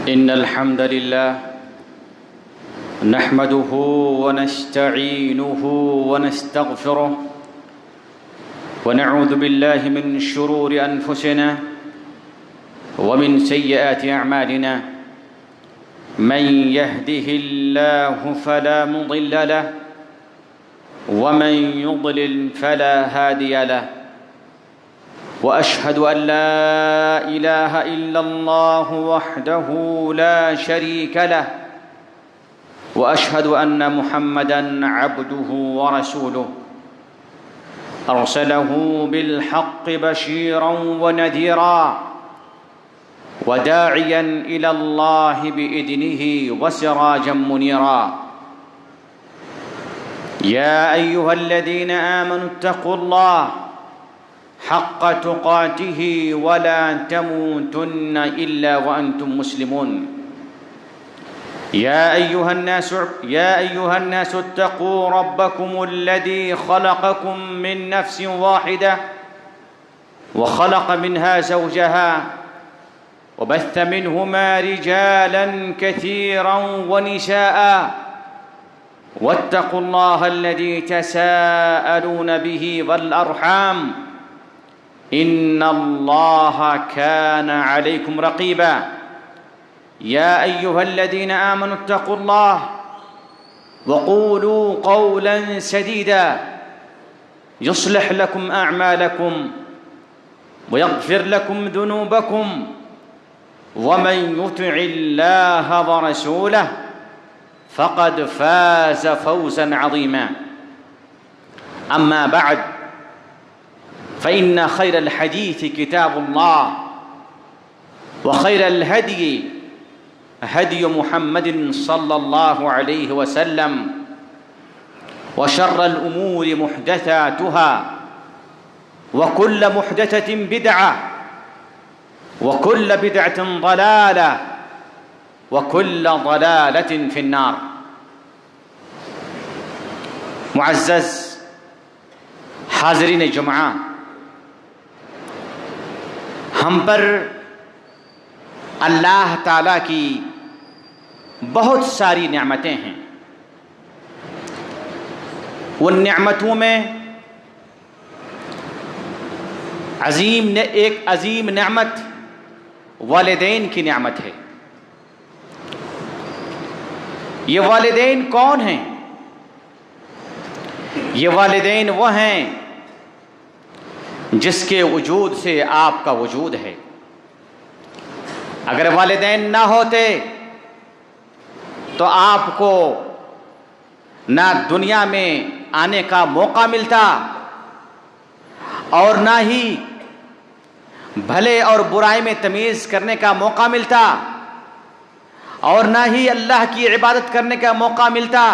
إن الحمد لله نحمده ونستعينه ونستغفره ونعوذ بالله من شرور أنفسنا ومن سيئات أعمالنا من يهده الله فلا مضل له ومن يضلل فلا هادي له وأشهد أن لا إله إلا الله وحده لا شريك له وأشهد أن محمدًا عبده ورسوله أرسله بالحق بشيرًا ونذيرًا وداعيًا إلى الله بإذنه وسراجًا منيرًا يا أيها الذين آمنوا اتقوا الله حق تقاته ولا تموتن إلا وأنتم مسلمون يا أيها الناس اتقوا ربكم الذي خلقكم من نفس واحدة وخلق منها زوجها وبث منهما رجالا كثيرا ونساء واتقوا الله الذي تساءلون به والأرحام إن الله كان عليكم رقيبا يا أيها الذين آمنوا اتقوا الله وقولوا قولا سديدا يصلح لكم أعمالكم ويغفر لكم ذنوبكم ومن يطع الله ورسوله فقد فاز فوزا عظيما أما بعد فإن خير الحديث كتاب الله وخير الهدي هدي محمد صلى الله عليه وسلم وشر الأمور محدثاتها وكل محدثة بدعة وكل بدعة ضلالة وكل ضلالة في النار. معزز حاضرین جمعہ، ہم پر اللہ تعالیٰ کی بہت ساری نعمتیں ہیں. ان نعمتوں میں ایک عظیم نعمت والدین کی نعمت ہے. یہ والدین کون ہیں؟ یہ والدین وہ ہیں جس کے وجود سے آپ کا وجود ہے. اگر والدین نہ ہوتے تو آپ کو نہ دنیا میں آنے کا موقع ملتا اور نہ ہی بھلے اور برائی میں تمیز کرنے کا موقع ملتا اور نہ ہی اللہ کی عبادت کرنے کا موقع ملتا،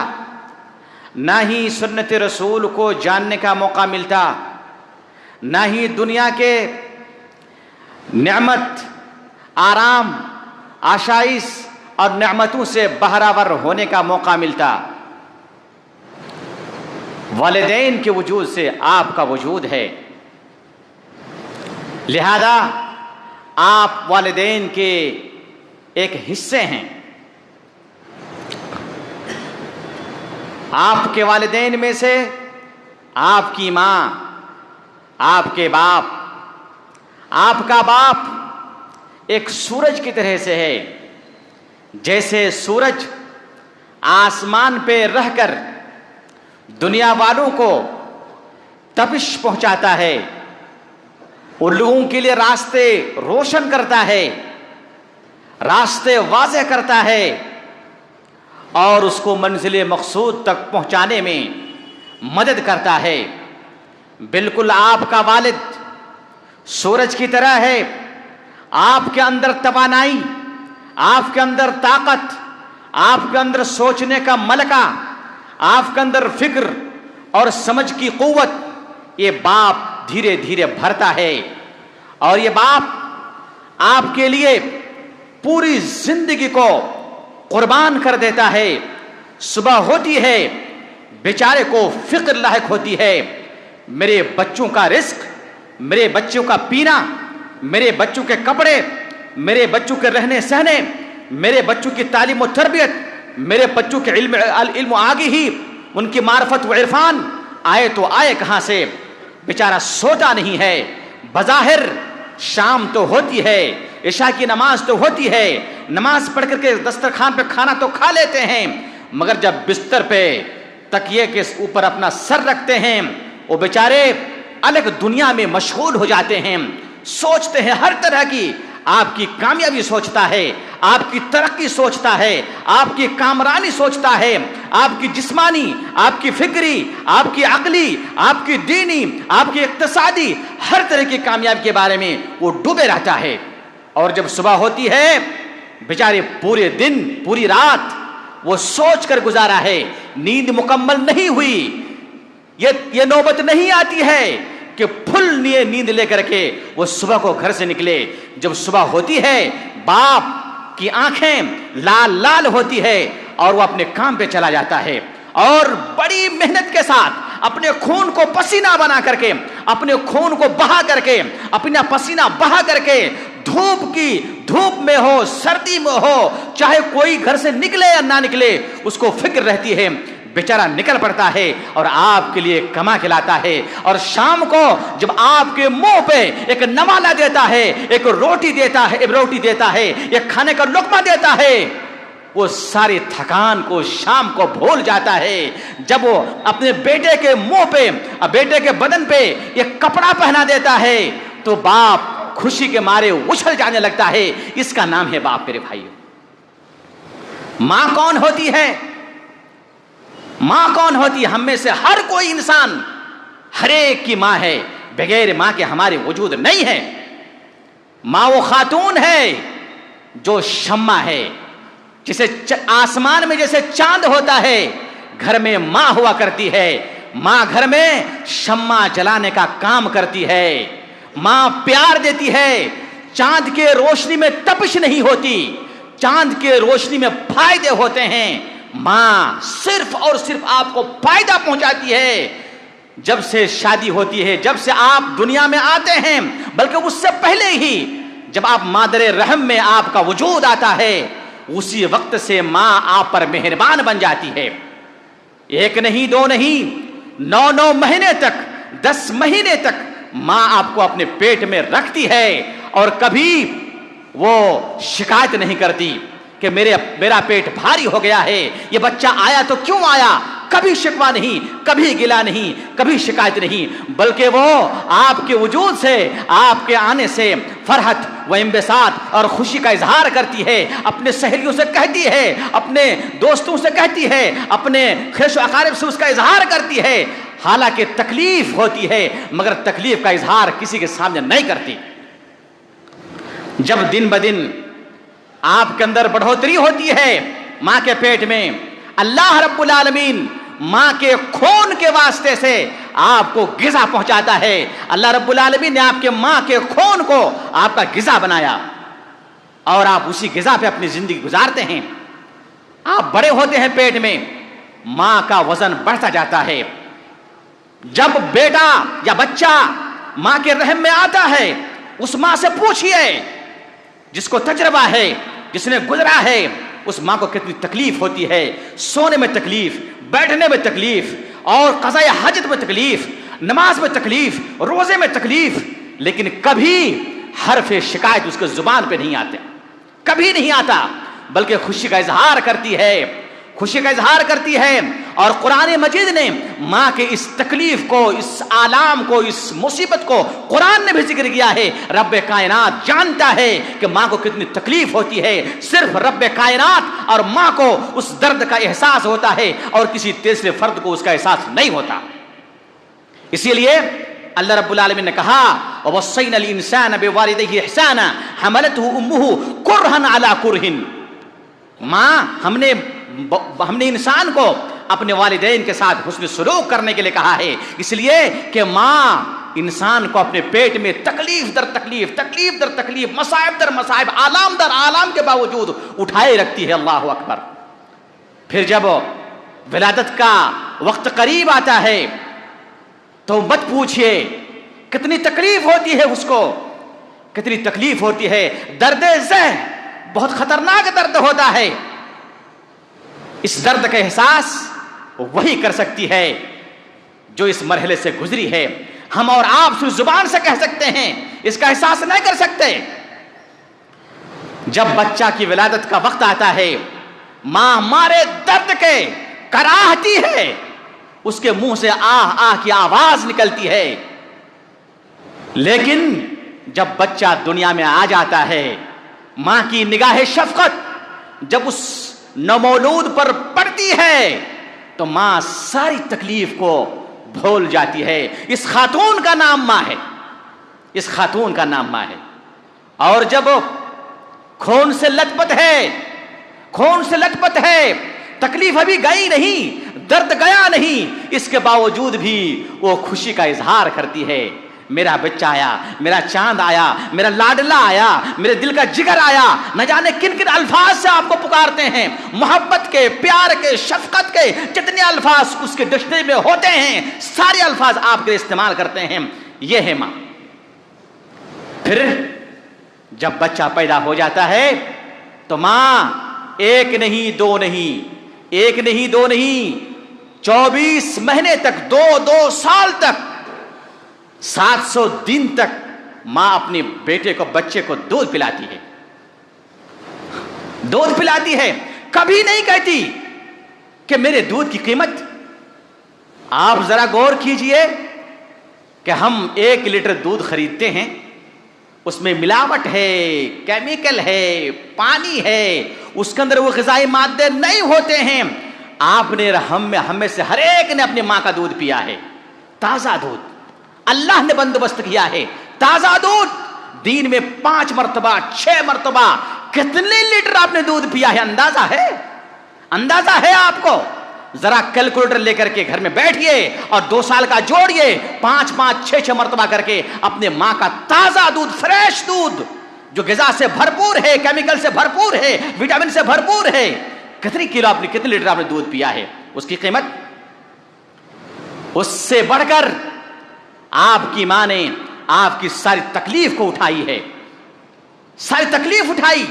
نہ ہی سنت رسول کو جاننے کا موقع ملتا، نہ ہی دنیا کے نعمت، آرام، آشائش اور نعمتوں سے بہرہور ہونے کا موقع ملتا. والدین کے وجود سے آپ کا وجود ہے، لہذا آپ والدین کے ایک حصے ہیں. آپ کے والدین میں سے آپ کی ماں، آپ کے باپ، آپ کا باپ ایک سورج کی طرح سے ہے. جیسے سورج آسمان پہ رہ کر دنیا والوں کو تپش پہنچاتا ہے، ان لوگوں کے لیے راستے روشن کرتا ہے، راستے واضح کرتا ہے اور اس کو منزل مقصود تک پہنچانے میں مدد کرتا ہے. بالکل آپ کا والد سورج کی طرح ہے. آپ کے اندر توانائی، آپ کے اندر طاقت، آپ کے اندر سوچنے کا ملکہ، آپ کے اندر فکر اور سمجھ کی قوت، یہ باپ دھیرے دھیرے بھرتا ہے اور یہ باپ آپ کے لیے پوری زندگی کو قربان کر دیتا ہے. صبح ہوتی ہے بیچارے کو فکر لاحق ہوتی ہے، میرے بچوں کا رزق، میرے بچوں کا پینا، میرے بچوں کے کپڑے، میرے بچوں کے رہنے سہنے میرے بچوں کی تعلیم و تربیت، میرے بچوں کے علم و آگہی، ان کی معرفت و عرفان آئے تو آئے کہاں سے؟ بیچارہ سوتا نہیں ہے، بظاہر شام تو ہوتی ہے، عشاء کی نماز تو ہوتی ہے، نماز پڑھ کر کے دسترخوان پہ کھانا تو کھا لیتے ہیں، مگر جب بستر پہ تکیے کے اوپر اپنا سر رکھتے ہیں وہ بیچارے الگ دنیا میں مشغول ہو جاتے ہیں، سوچتے ہیں ہر طرح کی، آپ کی کامیابی سوچتا ہے، آپ کی ترقی سوچتا ہے، آپ کی کامرانی سوچتا ہے، آپ کی جسمانی، آپ کی فکری، آپ کی عقلی، آپ کی دینی، آپ کی اقتصادی، ہر طرح کی کامیابی کے بارے میں وہ ڈوبے رہتا ہے۔ اور جب صبح ہوتی ہے بیچارے پورے دن پوری رات وہ سوچ کر گزارا ہے، نیند مکمل نہیں ہوئی، یہ نوبت نہیں آتی ہے کہ پھل نیند لے کر کے وہ صبح کو گھر سے نکلے۔ جب صبح ہوتی ہے باپ کی آنکھیں لال لال ہوتی ہے اور وہ اپنے کام پہ چلا جاتا ہے، اور بڑی محنت کے ساتھ اپنے خون کو پسینہ بنا کر کے، اپنے خون کو بہا کر کے، اپنا پسینہ بہا کر کے، دھوپ میں ہو سردی میں ہو، چاہے کوئی گھر سے نکلے یا نہ نکلے، اس کو فکر رہتی ہے، بیچارہ نکل پڑتا ہے اور آپ کے لیے کما کے لاتا ہے، اور شام کو جب آپ کے منہ پہ ایک نوالا دیتا ہے، ایک روٹی دیتا ہے، ایک کھانے کا لقمہ دیتا ہے، وہ ساری تھکان کو شام کو بھول جاتا ہے۔ جب وہ اپنے بیٹے کے منہ پہ، بیٹے کے بدن پہ ایک کپڑا پہنا دیتا ہے تو باپ خوشی کے مارے اچھل جانے لگتا ہے۔ اس کا نام ہے باپ میرے بھائیو۔ ماں کون ہوتی ہے؟ ماں کون ہوتی ہے؟ ہم میں سے ہر کوئی انسان، ہر ایک کی ماں ہے، بغیر ماں کے ہمارے وجود نہیں ہے۔ ماں وہ خاتون ہے جو شمع ہے، جسے آسمان میں جیسے چاند ہوتا ہے، گھر میں ماں ہوا کرتی ہے۔ ماں گھر میں شمع جلانے کا کام کرتی ہے، ماں پیار دیتی ہے۔ چاند کے روشنی میں تپش نہیں ہوتی، چاند کے روشنی میں فائدے ہوتے ہیں۔ ماں صرف اور صرف آپ کو فائدہ پہنچاتی ہے۔ جب سے شادی ہوتی ہے، جب سے آپ دنیا میں آتے ہیں، بلکہ اس سے پہلے ہی جب آپ مادر رحم میں آپ کا وجود آتا ہے، اسی وقت سے ماں آپ پر مہربان بن جاتی ہے۔ ایک نہیں دو نہیں، 9 مہینے تک، 10 مہینے تک ماں آپ کو اپنے پیٹ میں رکھتی ہے، اور کبھی وہ شکایت نہیں کرتی کہ میرا پیٹ بھاری ہو گیا ہے، یہ بچہ آیا تو کیوں آیا۔ کبھی شکوہ نہیں، کبھی گلہ نہیں، کبھی شکایت نہیں، بلکہ وہ آپ کے وجود سے، آپ کے آنے سے فرحت و انبساط اور خوشی کا اظہار کرتی ہے، اپنے سہیلیوں سے کہتی ہے، اپنے دوستوں سے کہتی ہے، اپنے خیش و اقارب سے اس کا اظہار کرتی ہے، حالانکہ تکلیف ہوتی ہے مگر تکلیف کا اظہار کسی کے سامنے نہیں کرتی۔ جب دن بدن آپ کے اندر بڑھوتری ہوتی ہے ماں کے پیٹ میں، اللہ رب العالمین ماں کے خون کے واسطے سے آپ کو غذا پہنچاتا ہے۔ اللہ رب العالمین نے آپ کے ماں کے خون کو آپ کا غذا بنایا، اور آپ اسی غذا پہ اپنی زندگی گزارتے ہیں۔ آپ بڑے ہوتے ہیں پیٹ میں، ماں کا وزن بڑھتا جاتا ہے۔ جب بیٹا یا بچہ ماں کے رحم میں آتا ہے، اس ماں سے پوچھئے، جس کو تجربہ ہے، جس نے گزرا ہے، اس ماں کو کتنی تکلیف ہوتی ہے۔ سونے میں تکلیف، بیٹھنے میں تکلیف، اور قضاء حاجت میں تکلیف، نماز میں تکلیف، روزے میں تکلیف، لیکن کبھی حرف شکایت اس کے زبان پہ نہیں آتے، کبھی نہیں آتا، بلکہ خوشی کا اظہار کرتی ہے، خوشی کا اظہار کرتی ہے۔ اور قرآن مجید نے ماں کے اس تکلیف کو، اس آلام کو، اس مصیبت کو قرآن نے بھی ذکر کیا ہے۔ رب کائنات جانتا ہے کہ ماں کو کتنی تکلیف ہوتی ہے، صرف رب کائنات اور ماں کو اس درد کا احساس ہوتا ہے، اور کسی تیسرے فرد کو اس کا احساس نہیں ہوتا۔ اسی لیے اللہ رب العالمین نے کہا وَوَصَّيْنَا الْإِنسَانَ بِوَالِدَيْهِ إِحْسَانًا حَمَلَتْهُ أُمُّهُ كُرْهًا عَلَى كُرْهٍ۔ ماں ہم نے انسان کو اپنے والدین کے ساتھ حسن سلوک کرنے کے لیے کہا ہے، اس لیے کہ ماں انسان کو اپنے پیٹ میں تکلیف در تکلیف، تکلیف در تکلیف، مصائب در مصائب، آلام در آلام کے باوجود اٹھائے رکھتی ہے۔ اللہ اکبر۔ پھر جب ولادت کا وقت قریب آتا ہے تو مت پوچھئے کتنی تکلیف ہوتی ہے، اس کو کتنی تکلیف ہوتی ہے۔ درد ذہ بہت خطرناک درد ہوتا ہے. اس درد کا احساس وہی کر سکتی ہے جو اس مرحلے سے گزری ہے. ہم اور آپ صرف زبان سے کہہ سکتے ہیں, اس کا احساس نہیں کر سکتے. جب بچہ کی ولادت کا وقت آتا ہے, ماں مارے درد کے کراہتی ہے, اس کے منہ سے آہ آہ کی آواز نکلتی ہے. لیکن جب بچہ دنیا میں آ جاتا ہے, ماں کی نگاہ شفقت جب اس نومولود پر پڑتی ہے تو ماں ساری تکلیف کو بھول جاتی ہے. اس خاتون کا نام ماں ہے, اس خاتون کا نام ماں ہے. اور جب خون سے لت پت ہے, خون سے لت پت ہے, تکلیف ابھی گئی نہیں, درد گیا نہیں, اس کے باوجود بھی وہ خوشی کا اظہار کرتی ہے. میرا بچہ آیا, میرا چاند آیا, میرا لاڈلا آیا, میرے دل کا جگر آیا. نہ جانے کن کن الفاظ سے آپ کو پکارتے ہیں, محبت کے, پیار کے, شفقت کے جتنے الفاظ اس کے ڈکشنری میں ہوتے ہیں, سارے الفاظ آپ کے استعمال کرتے ہیں. یہ ہے ماں. پھر جب بچہ پیدا ہو جاتا ہے تو ماں ایک نہیں دو نہیں, ایک نہیں دو نہیں, 24 مہینے تک, 2 سال تک, 700 دن تک ماں اپنے بیٹے کو, بچے کو دودھ پلاتی ہے, دودھ پلاتی ہے. کبھی نہیں کہتی کہ میرے دودھ کی قیمت. آپ ذرا غور کیجئے کہ ہم 1 لیٹر دودھ خریدتے ہیں, اس میں ملاوٹ ہے, کیمیکل ہے, پانی ہے, اس کے اندر وہ غذائی مادے نہیں ہوتے ہیں. آپ نے ہم میں سے ہر ایک نے اپنی ماں کا دودھ پیا ہے, تازہ دودھ اللہ نے بندوبست کیا ہے. تازہ دودھ دن میں 5 مرتبہ 6 مرتبہ کتنے لیٹر آپ نے دودھ پیا ہے, اندازہ ہے؟ اندازہ ہے آپ کو؟ ذرا کیلکولیٹر لے کر کے گھر میں بیٹھئے اور 2 سال کا جوڑیے, 5 6 مرتبہ کر کے اپنے ماں کا تازہ دودھ, فریش دودھ جو غذا سے بھرپور ہے, کیمیکل سے بھرپور ہے, وٹامن سے بھرپور ہے, کتنی لیٹر آپ نے دودھ پیا ہے. اس کی قیمت, اس سے بڑھ کر آپ کی ماں نے آپ کی ساری تکلیف کو اٹھائی ہے, ساری تکلیف اٹھائی.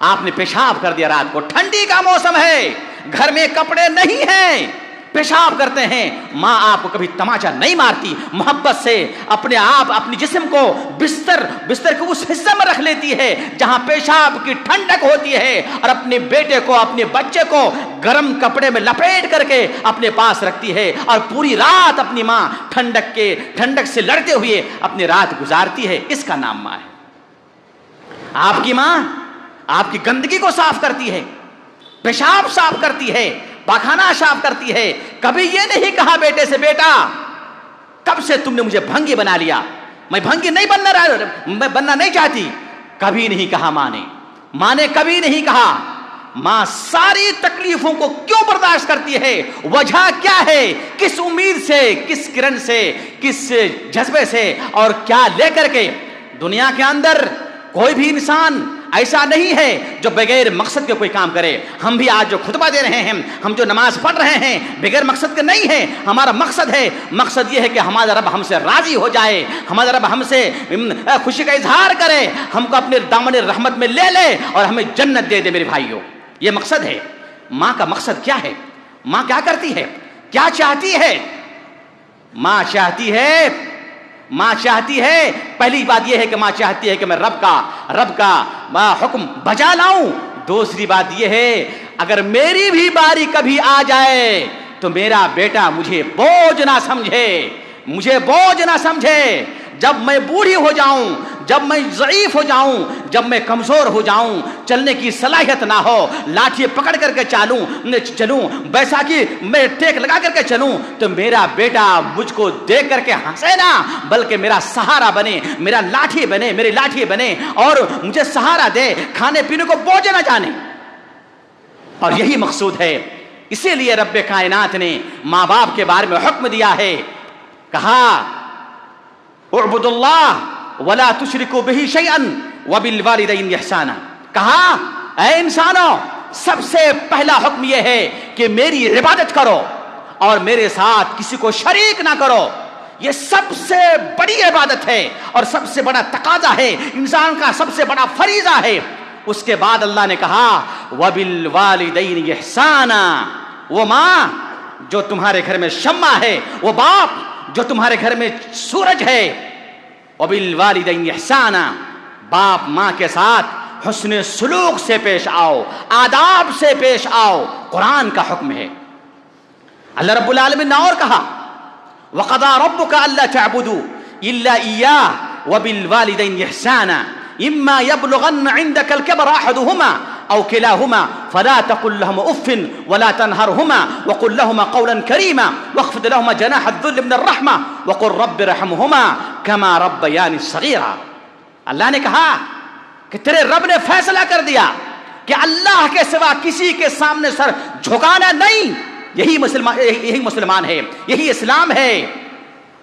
آپ نے پیشاب کر دیا رات کو, ٹھنڈی کا موسم ہے, گھر میں کپڑے نہیں ہیں, پیشاب کرتے ہیں. ماں آپ کو کبھی تماچا نہیں مارتی, محبت سے اپنے آپ اپنی جسم کو بستر کے اس حصے میں رکھ لیتی ہے جہاں پیشاب کی ٹھنڈک ہوتی ہے, اور اپنے بیٹے کو, اپنے بچے کو گرم کپڑے میں لپیٹ کر کے اپنے پاس رکھتی ہے, اور پوری رات اپنی ماں ٹھنڈک سے لڑتے ہوئے اپنی رات گزارتی ہے. اس کا نام ماں ہے. آپ کی ماں آپ کی گندگی کو صاف کرتی ہے, پیشاب صاف کرتی ہے, پاخانہ صاف کرتی ہے. کبھی یہ نہیں کہا بیٹے سے, بیٹا کب سے تم نے مجھے بھنگی بنا لیا, میں بھنگی نہیں بننا نہیں چاہتی. کبھی نہیں کہا ماں نے کبھی نہیں کہا. ماں ساری تکلیفوں کو کیوں برداشت کرتی ہے, وجہ کیا ہے, کس امید سے, کس کرن سے, کس جذبے سے, اور کیا لے کر کے. دنیا کے اندر کوئی بھی انسان ایسا نہیں ہے جو بغیر مقصد کے کوئی کام کرے. ہم بھی آج جو خطبہ دے رہے ہیں, ہم جو نماز پڑھ رہے ہیں, بغیر مقصد کے نہیں ہے. ہمارا مقصد ہے, مقصد یہ ہے کہ ہمارا رب ہم سے راضی ہو جائے, ہمارا رب ہم سے خوشی کا اظہار کرے, ہم کو اپنے دامن رحمت میں لے لے اور ہمیں جنت دے دے. میرے بھائیوں, یہ مقصد ہے. ماں کا مقصد کیا ہے؟ ماں کیا کرتی ہے, کیا چاہتی ہے؟ ماں چاہتی ہے, پہلی بات یہ ہے کہ ماں چاہتی ہے کہ میں رب کا حکم بجا لاؤں. دوسری بات یہ ہے, اگر میری بھی باری کبھی آ جائے تو میرا بیٹا مجھے بوجھ نہ سمجھے. جب میں بوڑھی ہو جاؤں, جب میں ضعیف ہو جاؤں, جب میں کمزور ہو جاؤں, چلنے کی صلاحیت نہ ہو, لاٹھی پکڑ کر کے چلوں, بیساکھی میں ٹیک لگا کر کے چلوں, تو میرا بیٹا مجھ کو دیکھ کر کے ہنسے نہ, بلکہ میرا سہارا بنے, میری لاٹھی بنے اور مجھے سہارا دے, کھانے پینے کو بوجھ نہ جانے. اور یہی مقصود ہے. اسی لیے رب کائنات نے ماں باپ کے بارے میں حکم دیا ہے, کہا اعبدوا اللہ ولا تشرکوا بہ شیئا وبالوالدین احسانا. کہا اے انسانوں, سب سے پہلا حکم یہ ہے کہ میری عبادت کرو اور میرے ساتھ کسی کو شریک نہ کرو. یہ سب سے بڑی عبادت ہے اور سب سے بڑا تقاضا ہے, انسان کا سب سے بڑا فریضہ ہے. اس کے بعد اللہ نے کہا وَبِالْوَالِدَيْنِ إِحْسَانًا، وہ ماں جو تمہارے گھر میں شمع ہے، وہ باپ جو تمہارے گھر میں سورج ہے، وَبِالْوَالِدَيْنِ إِحْسَانًا، باپ ماں کے ساتھ حسن سلوک سے پیش آؤ، آداب سے پیش آؤ، قرآن کا حکم ہے۔ اللہ رب العالمین نے اور کہا وَقَضَىٰ رَبُّكَ أَلَّا تَعْبُدُوا إِلَّا إِيَّاهُ وَبِالْوَالِدَيْنِ إِحْسَانًا إِمَّا يَبْلُغَنَّ عِندَكَ الْكِبَرَ أَحَدُهُمَا أَوْ كِلَاهُمَا فَلَا تَقُل لَّهُمَا أُفٍّ وَلَا تَنْهَرْهُمَا وَقُل لَّهُمَا قَوْلًا كَرِيمًا وَاخْفِضْ لَهُمَا جَنَاحَ الذُّلِّ مِنَ الرَّحْمَةِ وَقُل رَّبِّ ارْحَمْهُمَا كَمَا رَبَّيَانِي صَغِيرًا۔ اللہ نے کہا کہ تیرے رب نے فیصلہ کر دیا کہ اللہ کے سوا کسی کے سامنے سر جھکانا نہیں، یہی مسلمان ہے، یہی اسلام ہے۔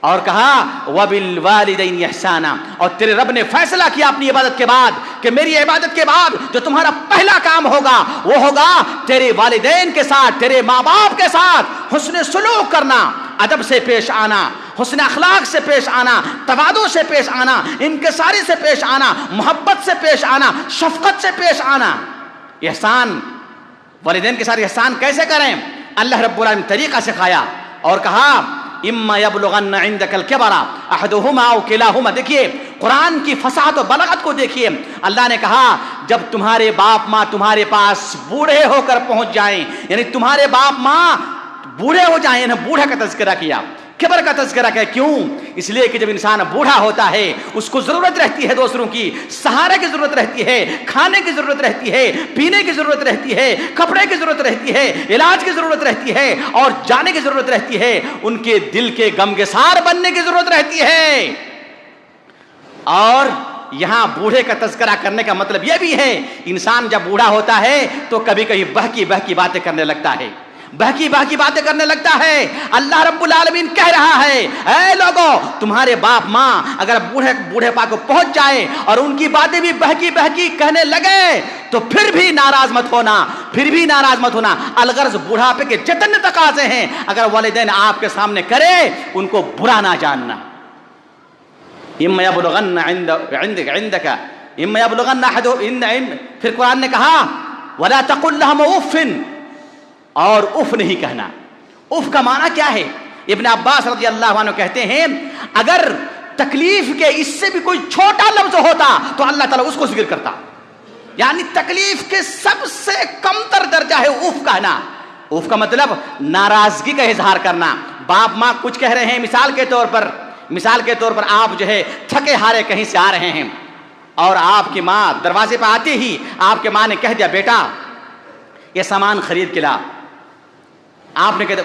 اور کہا وَبِالْوَالِدَيْنِ إِحْسَانًا، اور تیرے رب نے فیصلہ کیا اپنی عبادت کے بعد کہ میری عبادت کے بعد جو تمہارا پہلا کام ہوگا وہ ہوگا تیرے والدین کے ساتھ، تیرے ماں باپ کے ساتھ حسن سلوک کرنا، ادب سے پیش آنا، حسن اخلاق سے پیش آنا، تواضع سے پیش آنا، انکساری سے پیش آنا، محبت سے پیش آنا، شفقت سے پیش آنا۔ احسان، والدین کے ساتھ احسان کیسے کریں؟ اللہ رب العالمین طریقہ سکھایا اور کہا اما یبلغن عندک الکبر احدہما او کلاہما۔ دیکھیے قرآن کی فصاحت و بلاغت کو دیکھیے، اللہ نے کہا جب تمہارے باپ ماں تمہارے پاس بوڑھے ہو کر پہنچ جائیں، یعنی تمہارے باپ ماں بوڑھے ہو جائیں، انہیں بوڑھا کا تذکرہ کیا، کبر کا تذکرہ کیا۔ کیوں؟ اس لیے کہ جب انسان بوڑھا ہوتا ہے اس کو ضرورت رہتی ہے دوسروں کی، سہارے کی ضرورت رہتی ہے، کھانے کی ضرورت رہتی ہے، پینے کی ضرورت رہتی ہے، کپڑے کی ضرورت رہتی ہے، علاج کی ضرورت رہتی ہے، اور جانے کی ضرورت رہتی ہے، ان کے دل کے غمگسار بننے کی ضرورت رہتی ہے۔ اور یہاں بوڑھے کا تذکرہ کرنے کا مطلب یہ بھی ہے انسان جب بوڑھا ہوتا ہے تو کبھی کبھی بہکی باتیں کرنے لگتا ہے، بہکی باتیں کرنے لگتا ہے۔ اللہ رب العالمین کہہ رہا ہے اے لوگو، تمہارے باپ ماں اگر بوڑھے پا کو پہنچ جائے اور ان کی باتیں بھی بہکی کہنے لگے تو پھر بھی ناراض مت ہونا، الغرض بوڑھاپے کے جتنے تقاضے ہیں اگر والدین آپ کے سامنے کرے ان کو برا نہ جاننا۔ اما یبلغن عندک اما یبلغن پھر قرآن نے کہا ولا تقل لهما اف، اور اف نہیں کہنا۔ اف کا معنی کیا ہے؟ ابن عباس رضی اللہ عنہ کہتے ہیں اگر تکلیف کے اس سے بھی کوئی چھوٹا لفظ ہوتا تو اللہ تعالیٰ اس کو ذکر کرتا، یعنی تکلیف کے سب سے کم تر درجہ ہے اف کہنا۔ اف کا مطلب ناراضگی کا اظہار کرنا۔ باپ ماں کچھ کہہ رہے ہیں، مثال کے طور پر آپ جو ہے تھکے ہارے کہیں سے آ رہے ہیں اور آپ کی ماں دروازے پہ آتے ہی آپ کے ماں نے کہہ دیا بیٹا یہ سامان خرید کے لا۔ آپ نے کہا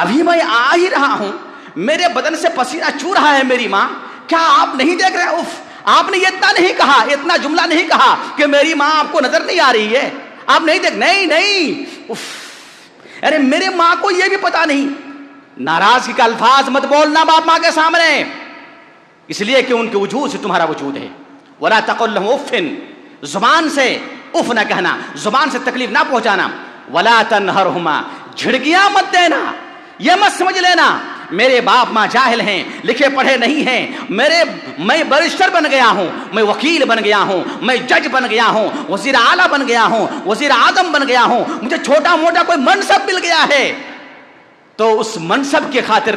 ابھی میں آ ہی رہا ہوں، میرے بدن سے پسینہ چو رہا ہے میری ماں، کیا آپ نہیں دیکھ رہے؟ اف، آپ نے اتنا نہیں کہا، اتنا جملہ نہیں کہا کہ میری ماں آپ کو نظر نہیں آ رہی ہے، آپ نہیں دیکھ، نہیں اف، ارے میرے ماں کو یہ بھی پتا نہیں۔ ناراضگی کا الفاظ مت بولنا باپ ماں کے سامنے، اس لیے کہ ان کے وجود سے تمہارا وجود ہے۔ ولا تقل لهم اف، زبان سے اف نہ کہنا، زبان سے تکلیف نہ پہنچانا۔ ولا تنہرہما، جھڑکیاں مت دینا، یہ مت سمجھ لینا میرے باپ ماں جاہل ہیں، لکھے پڑھے نہیں ہیں، میں بریسٹر بن گیا ہوں، میں وکیل بن گیا ہوں، میں جج بن گیا ہوں، وزیر اعلیٰ بن گیا ہوں، وزیر اعظم بن گیا ہوں، مجھے چھوٹا موٹا کوئی منصب مل گیا ہے تو اس منصب کی خاطر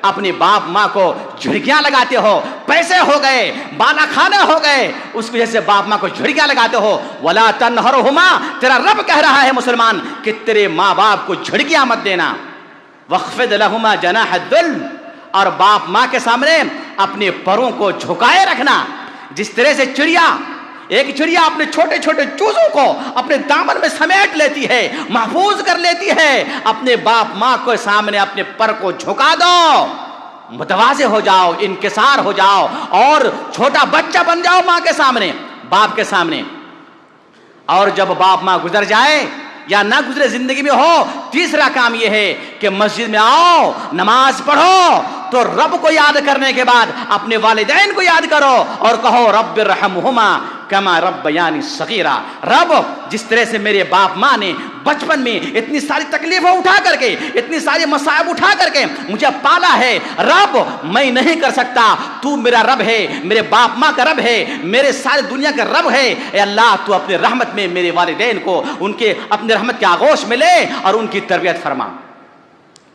اپنے باپ ماں کو جھڑکیاں لگاتے ہو، پیسے ہو گئے، بالا کھانے ہو گئے، اس وجہ سے باپ ماں کو جھڑکیاں لگاتے ہو۔ ولا تنہرہما، تیرا رب کہہ رہا ہے مسلمان کہ تیرے ماں باپ کو جھڑکیاں مت دینا۔ واخفض لہما جناح الذل، اور باپ ماں کے سامنے اپنے پروں کو جھکائے رکھنا۔ جس طرح سے ایک چڑیا اپنے چھوٹے چھوٹے چوزوں کو اپنے دامن میں سمیٹ لیتی ہے، محفوظ کر لیتی ہے، اپنے باپ ماں کے سامنے اپنے پر کو جھکا دو، متواضع ہو جاؤ، انکسار ہو جاؤ اور چھوٹا بچہ بن جاؤ ماں کے سامنے، باپ کے سامنے۔ اور جب باپ ماں گزر جائے یا نہ گزرے زندگی میں ہو، تیسرا کام یہ ہے کہ مسجد میں آؤ، نماز پڑھو تو رب کو یاد کرنے کے بعد اپنے والدین کو یاد کرو اور کہو رب ارحمہما کما ربیانی صغیرا. رب جس طرح سے میرے باپ ماں نے بچپن میں اتنی ساری تکلیفیں اٹھا کر کے, اتنی ساری مصائب اٹھا کر کے مجھے پالا ہے, رب میں نہیں کر سکتا, تو میرا رب ہے, میرے باپ ماں کا رب ہے, میرے ساری دنیا کا رب ہے. اے اللہ تو اپنے رحمت میں میرے والدین کو ان کے اپنے رحمت کے آغوش میں لے اور ان کی تربیت فرما.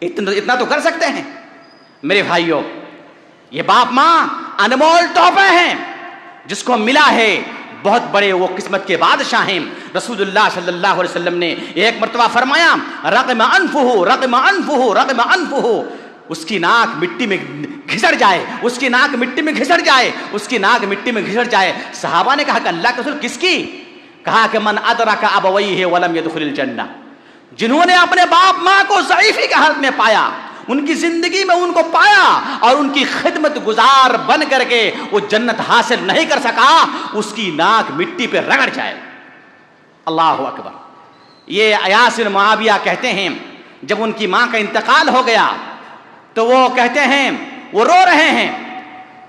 اتنا تو کر سکتے ہیں میرے بھائیوں. یہ باپ ماں انمول تحفے ہیں جس کو ملا ہے, بہت بڑے وہ قسمت کے بادشاہ ہیں. رسول اللہ صلی اللہ علیہ وسلم نے ایک مرتبہ فرمایا رغم انفہ رغم انفہ رغم انفہ, اس کی ناک مٹی میں گھسڑ جائے, اس کی ناک مٹی میں گھسڑ جائے, اس کی ناک مٹی میں گھسڑ جائے. صحابہ نے کہا کہ اللہ کے رسول کس کی؟ کہا کہ من ادرک ابویہ ولم يدخل الجنہ, جنہوں نے اپنے باپ ماں کو ضعیفی کی حالت میں پایا, ان کی زندگی میں ان کو پایا اور ان کی خدمت گزار بن کر کے وہ جنت حاصل نہیں کر سکا, اس کی ناک مٹی پہ رگڑ جائے. اللہ اکبر. یہ ایاس بن معاویہ کہتے ہیں جب ان کی ماں کا انتقال ہو گیا تو وہ کہتے ہیں وہ رو رہے ہیں,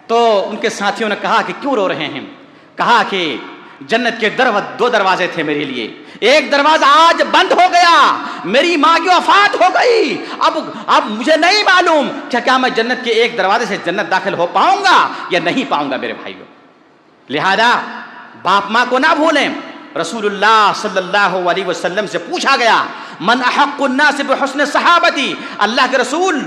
تو ان کے ساتھیوں نے کہا کہ کیوں رو رہے ہیں؟ کہا کہ جنت کے دو دروازے تھے میرے لیے, ایک دروازہ آج بند ہو گیا, میری ماں کی وفات ہو گئی, اب مجھے نہیں معلوم کیا میں جنت کے ایک دروازے سے جنت داخل ہو پاؤں گا یا نہیں پاؤں گا میرے بھائیوں. لہذا باپ ماں کو نہ بھولیں. رسول اللہ صلی اللہ علیہ وسلم سے پوچھا گیا من احق الناس بحسن صحابتی, اللہ کے رسول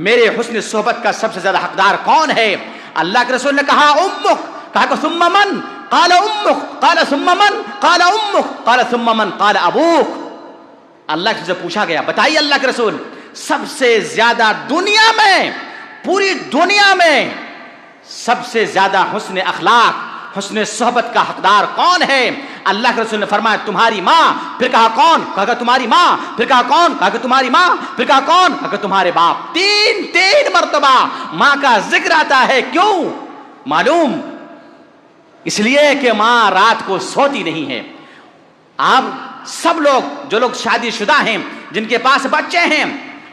میرے حسن صحبت کا سب سے زیادہ حقدار کون ہے؟ اللہ کے رسول نے کہا امک, کہا کہ ثم من؟ قال امک, قال ثم من؟ قال امک, قال ثم من؟ قال ابوک. اللہ سے پوچھا گیا بتائیے اللہ کے رسول سب سے زیادہ دنیا میں, پوری دنیا میں سب سے زیادہ حسن اخلاق حسن صحبت کا حقدار کون ہے؟ اللہ کے رسول نے فرمایا تمہاری ماں. پھر کہا کون؟ کہا کہ تمہاری ماں. پھر کہا کون؟ کہا کہ تمہاری ماں. پھر کہا کون؟ کہا کہ تمہارے باپ. تین مرتبہ ماں کا ذکر آتا ہے. کیوں معلوم؟ اس لیے کہ ماں رات کو سوتی نہیں ہے. آپ سب لوگ جو لوگ شادی شدہ ہیں, جن کے پاس بچے ہیں,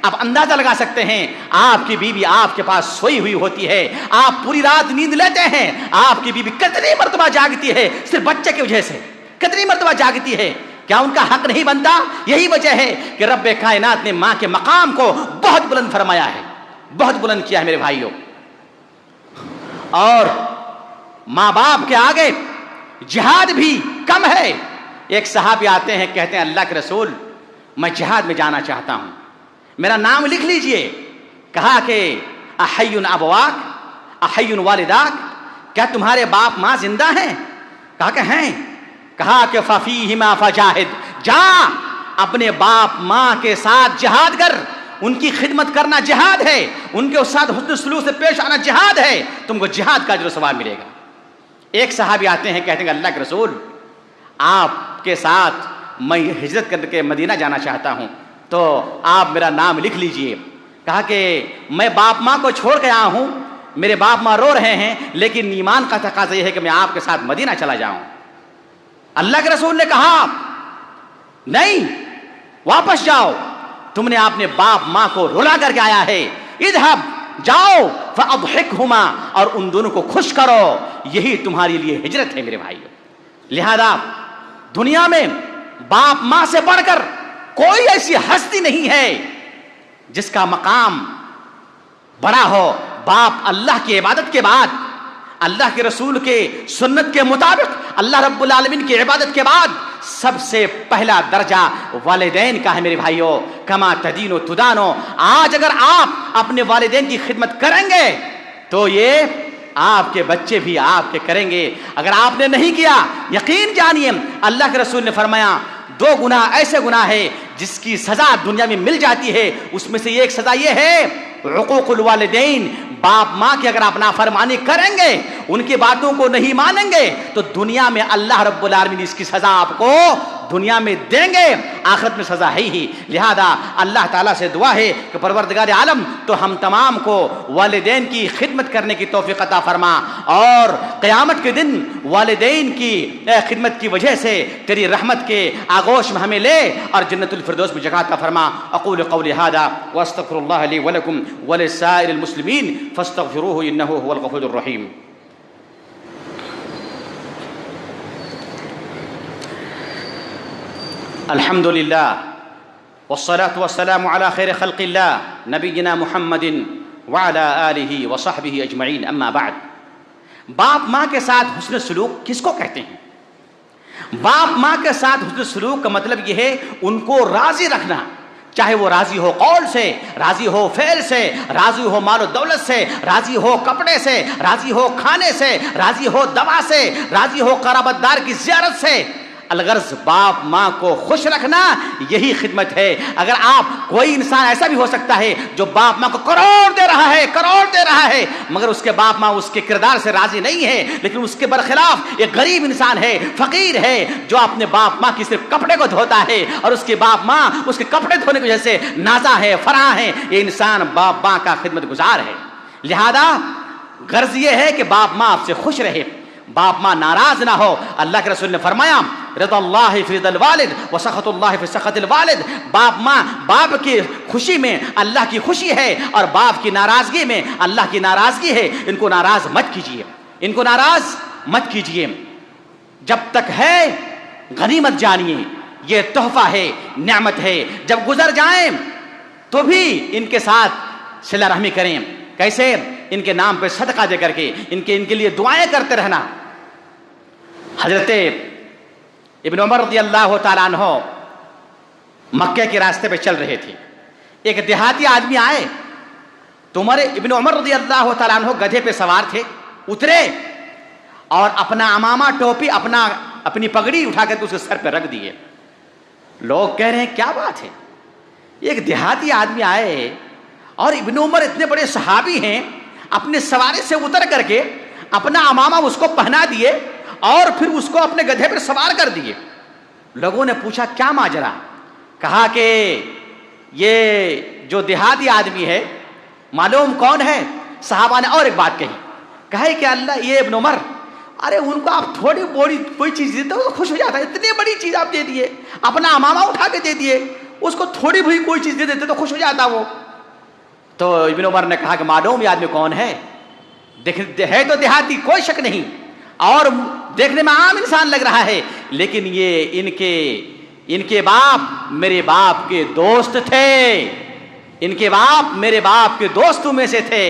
آپ اندازہ لگا سکتے ہیں آپ کی بیوی آپ کے پاس سوئی ہوئی ہوتی ہے, آپ پوری رات نیند لیتے ہیں, آپ کی بیوی کتنی مرتبہ جاگتی ہے صرف بچے کی وجہ سے, کتنی مرتبہ جاگتی ہے. کیا ان کا حق نہیں بنتا؟ یہی وجہ ہے کہ رب کائنات نے ماں کے مقام کو بہت بلند فرمایا ہے, بہت بلند کیا ہے میرے بھائیوں. اور ماں باپ کے آگے جہاد بھی کم ہے. ایک صحابی آتے ہیں کہتے ہیں اللہ کے رسول میں جہاد میں جانا چاہتا ہوں, میرا نام لکھ لیجئے. کہا کہ احی ابواک احی والداک, کیا تمہارے باپ ماں زندہ ہیں؟ کہا کہ ہیں. کہا کہ ففیہما فجاہد, جا اپنے باپ ماں کے ساتھ جہاد کر, ان کی خدمت کرنا جہاد ہے, ان کے ساتھ حسن سلوک سے پیش آنا جہاد ہے, تم کو جہاد کا اجر و ثواب ملے گا. ایک صحابی آتے ہیں کہتے ہیں اللہ کے رسول آپ کے ساتھ میں ہجرت کر کے مدینہ جانا چاہتا ہوں, تو آپ میرا نام لکھ لیجئے. کہا کہ میں باپ ماں کو چھوڑ کے آیا ہوں, میرے باپ ماں رو رہے ہیں, لیکن ایمان کا تقاضا یہ ہے کہ میں آپ کے ساتھ مدینہ چلا جاؤں. اللہ کے رسول نے کہا نہیں, واپس جاؤ, تم نے اپنے باپ ماں کو رلا کر کے آیا ہے. اذهب, جاؤ, فاضحکہما, اور ان دونوں کو خوش کرو, یہی تمہارے لیے ہجرت ہے میرے بھائیو. لہذا دنیا میں باپ ماں سے بڑھ کر کوئی ایسی ہستی نہیں ہے جس کا مقام بڑا ہو. باپ اللہ کی عبادت کے بعد, اللہ کے رسول کے سنت کے مطابق, اللہ رب العالمین کی عبادت کے بعد سب سے پہلا درجہ والدین کا ہے میرے بھائیو. کما تدین و تدانو, آج اگر آپ اپنے والدین کی خدمت کریں گے تو یہ آپ کے بچے بھی آپ کے کریں گے. اگر آپ نے نہیں کیا, یقین جانیے اللہ کے رسول نے فرمایا دو گناہ ایسے گناہ ہے جس کی سزا دنیا میں مل جاتی ہے, اس میں سے ایک سزا یہ ہے عقوق الوالدین, باپ ماں کی اگر آپ نافرمانی کریں گے, ان کی باتوں کو نہیں مانیں گے, تو دنیا میں اللہ رب العالمین اس کی سزا آپ کو دنیا میں دیں گے, آخرت میں سزا ہے ہی. لہذا اللہ تعالیٰ سے دعا ہے کہ پروردگار عالم تو ہم تمام کو والدین کی خدمت کرنے کی توفیق عطا فرما, اور قیامت کے دن والدین کی خدمت کی وجہ سے تیری رحمت کے آغوش میں ہمیں لے اور جنت الفردوس میں جگہ عطا فرما. اقول قولی ھذا واستغفر اللہ لی ولکم ولسائر المسلمین فاستغفروه انه هو الغفور الرحیم. الحمد لله والصلاة والسلام على خير خلق الله نبينا محمد وعلى آله وصحبه اجمعین اما بعد. باپ ماں کے ساتھ حسن سلوک کس کو کہتے ہیں؟ باپ ماں کے ساتھ حسن سلوک کا مطلب یہ ہے ان کو راضی رکھنا، چاہے وہ راضی ہو قول سے، راضی ہو فعل سے، راضی ہو مال و دولت سے، راضی ہو کپڑے سے، راضی ہو کھانے سے، راضی ہو دوا سے، راضی ہو قرابت دار کی زیارت سے. الغرض باپ ماں کو خوش رکھنا یہی خدمت ہے. اگر آپ کوئی انسان ایسا بھی ہو سکتا ہے جو باپ ماں کو کروڑ دے رہا ہے مگر اس کے باپ ماں اس کے کردار سے راضی نہیں ہے، لیکن اس کے برخلاف ایک غریب انسان ہے، فقیر ہے، جو اپنے باپ ماں کی صرف کپڑے کو دھوتا ہے اور اس کے باپ ماں اس کے کپڑے دھونے کی وجہ سے نازا ہے، فراں ہے، یہ انسان باپ ماں کا خدمت گزار ہے. لہذا غرض یہ ہے کہ باپ ماں آپ سے خوش رہے، باپ ماں ناراض نہ ہو. اللہ کے رسول نے فرمایا رضا اللہ فی رضا الوالد وسخط اللہ فی سخط الوالد. باپ کی خوشی میں اللہ کی خوشی ہے اور باپ کی ناراضگی میں اللہ کی ناراضگی ہے. ان کو ناراض مت کیجیے. جب تک ہے غنیمت جانیے، یہ تحفہ ہے، نعمت ہے. جب گزر جائیں تو بھی ان کے ساتھ صلہ رحمی کریں. کیسے؟ ان کے نام پہ صدقہ دے کر کے ان کے لیے دعائیں کرتے رہنا. حضرت ابن عمر رضی اللہ تعالیٰ عنہ مکہ کے راستے پہ چل رہے تھے. ایک دیہاتی آدمی آئے تو ابن عمر رضی اللہ تعالیٰ عنہ گدھے پہ سوار تھے، اترے اور اپنا عمامہ ٹوپی اپنی پگڑی اٹھا کر کے اس کے سر پہ رکھ دیے. لوگ کہہ رہے ہیں کیا بات ہے، ایک دیہاتی آدمی آئے اور ابن عمر اتنے بڑے صحابی ہیں، اپنے سواری سے اتر کر کے اپنا عمامہ اس کو پہنا دیے اور پھر اس کو اپنے گدھے پر سوار کر دیے. لوگوں نے پوچھا کیا ماجرا؟ کہا کہ یہ جو دیہاتی آدمی ہے معلوم کون ہے؟ صحابہ نے اور ایک بات کہی، کہا کہ اللہ یہ ابن عمر، ارے ان کو آپ تھوڑی بڑی کوئی چیز دیتے ہو تو خوش ہو جاتا ہے، اتنی بڑی چیز آپ دے دیے، اپنا عمامہ اٹھا کے دے دیے، اس کو تھوڑی بڑی کوئی چیز دے دیتے تو خوش ہو جاتا وہ. تو ابن عمر نے کہا کہ معلوم یہ آدمی کون ہے؟ ہے تو دیہاتی، کوئی شک نہیں، اور دیکھنے میں عام انسان لگ رہا ہے، لیکن یہ ان کے باپ میرے باپ کے دوست تھے، ان کے باپ میرے باپ کے دوستوں میں سے تھے،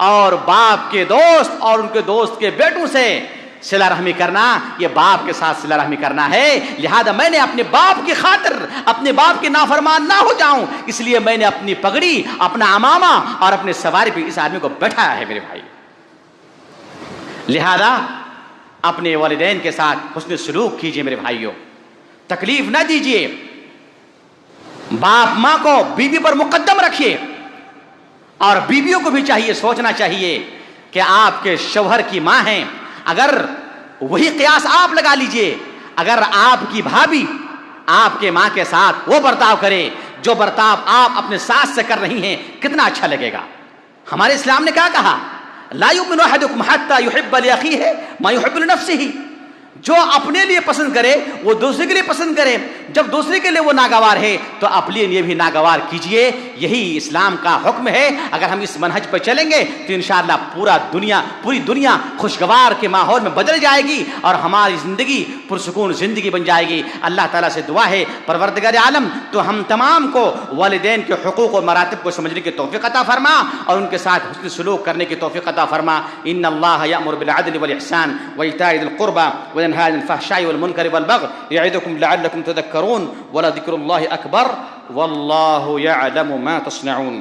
اور باپ کے دوست اور ان کے دوست کے بیٹوں سے صلہ رحمی کرنا یہ باپ کے ساتھ صلہ رحمی کرنا ہے. لہذا میں نے اپنے باپ کی خاطر اپنے باپ کے نافرمان نہ ہو جاؤں، اس لیے میں نے اپنی پگڑی، اپنا عمامہ اور اپنے سواری پہ اس آدمی کو بٹھایا ہے میرے بھائی. لہذا اپنے والدین کے ساتھ حسن سلوک کیجئے میرے بھائیوں، تکلیف نہ دیجئے. باپ ماں کو بیوی پر مقدم رکھیے، اور بیویوں کو بھی چاہیے سوچنا چاہیے کہ آپ کے شوہر کی ماں ہیں. اگر وہی قیاس آپ لگا لیجئے، اگر آپ کی بھابی آپ کے ماں کے ساتھ وہ برتاؤ کرے جو برتاؤ آپ اپنے ساس سے کر رہی ہیں، کتنا اچھا لگے گا. ہمارے اسلام نے کیا کہا؟ لا یؤمن احدکم حتی یحب لاخیہ ما یحب لنفسہ. جو اپنے لیے پسند کرے وہ دوسرے کے لیے پسند کرے. جب دوسرے کے لیے وہ ناگوار ہے تو اپنے لیے بھی ناگوار کیجئے. یہی اسلام کا حکم ہے. اگر ہم اس منہج پر چلیں گے تو انشاءاللہ پوری دنیا خوشگوار کے ماحول میں بدل جائے گی اور ہماری زندگی پرسکون زندگی بن جائے گی. اللہ تعالیٰ سے دعا ہے پروردگار عالم تو ہم تمام کو والدین کے حقوق و مراتب کو سمجھنے کی توفیق عطا فرما اور ان کے ساتھ حسن سلوک کرنے کی توفیق عطا فرما. ان اللہ یأمر بالعدل والاحسان وایتاء ذی القربى وينهى عن الفحشاء والمنكر والبغي يعظكم لعلكم تذكرون ولذكر الله أكبر والله يعلم ما تصنعون.